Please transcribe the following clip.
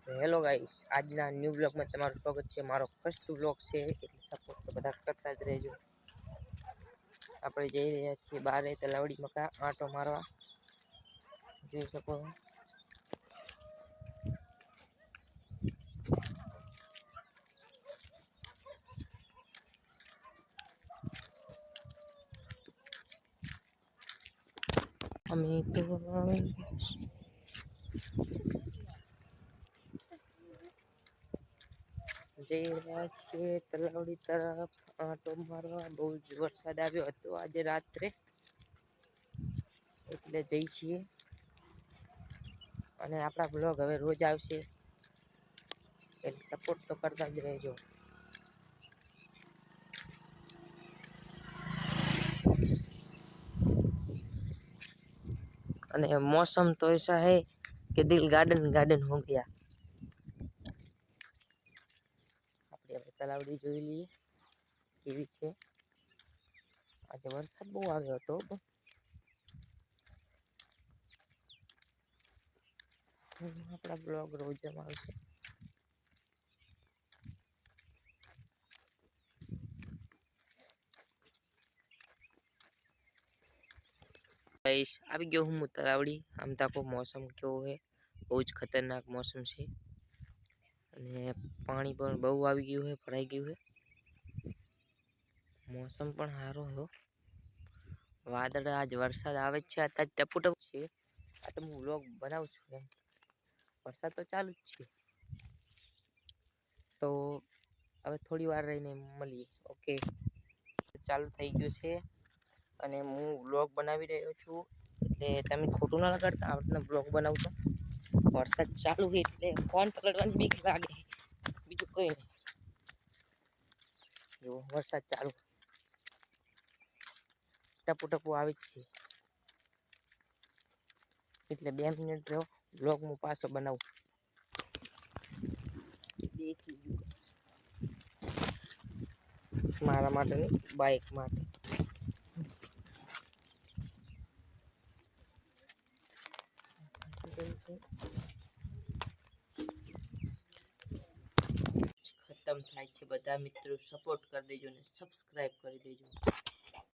Hello guys, આજના new બ્લોગમાં તમારું સ્વાગત છે। મારો ફર્સ્ટ બ્લોગ છે એટલે સપોર્ટ તો બધા કરતા જ રહેજો। આપણે જઈ રહ્યા છીએ બારે તલાવડી મકા આંટો મારવા, જોઈ શકો છો। અમે તો જઈ રહ્યા છીએ તલાવડી તરફ આંટો મારવા। બહુ જ વરસાદ આવ્યો હતો આજે રાત્રે, એટલે જઈ છીએ। અને આપણા બ્લોગ હવે રોજ આવશે એટલે સપોર્ટ તો કરતા જ રહેજો। અને मौसम तो ऐसा है कि दिल गार्डन गार्डन हो गया। આપણે હવે તલાવડી જોઈ લઈએ કેવી છે। આજે વરસાદ બહુ આવ્યો હતો। આપણા બ્લોગ રોજ આવશે। गाइस આવી ગયો હું તલાવડી। આમ તાકો મોસમ કેવો હે, બહુ જ ખતરનાક મોસમ છે અને પાણી પણ બહુ આવી ગયું હે, ભરાઈ ગયું હે। મોસમ પણ સારો હો, વાદળ આજ વરસાદ આવે છે, અત્યારે ટપુ ટપુ છે। આ તો હું વ્લોગ બનાવું છું એમ, વરસાદ તો ચાલુ જ છે। તો હવે થોડી વાર રહીને મળીએ। ઓકે, ચાલુ થઈ ગયું છે અને હું વ્લોગ બનાવી રહ્યો છું, એટલે તમે ખોટું ના લગાડતા। આ રીતના વ્લોગ બનાવું તો વરસાદ ચાલુ હોય એટલે ફોન પકડવાની બીક લાગે, બીજું કઈ નહીં। જો વરસાદ ચાલુ, ટપુ ટપુ આવે જ છે, એટલે 2 મિનિટ રહો, વ્લોગ હું પાછો બનાવું। મારા માટે નહીં, બાઈક માટે। ખતમ થાય છે। બધા મિત્રો સપોર્ટ કરી દેજો ને સબસ્ક્રાઇબ કરી દેજો।